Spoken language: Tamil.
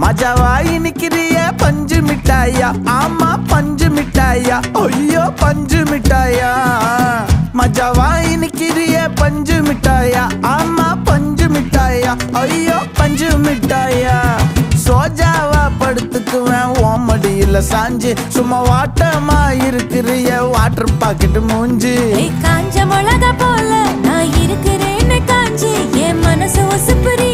மஜாவா இனிக்கிறிய பஞ்சு மிட்டாயா, ஆமா பஞ்சு மிட்டாயா, ஐயோ பஞ்சு மிட்டாயா. மஜாவா இனிக்கிறிய பஞ்சு மிட்டாயா, ஆமா பஞ்சு மிட்டாயா, ஐயோ பஞ்சு மிட்டாயா. சோஜாவா படுத்துக்குவேன் ஓமடியில சாஞ்சு, சும்மா வாட்டமா இருக்கிறிய வாட்டர் பாக்கெட் மூஞ்சி. காஞ்ச மிளகா போல நான் இருக்கிறேன்னு காஞ்சி என் மனசு ஒசுப்புரி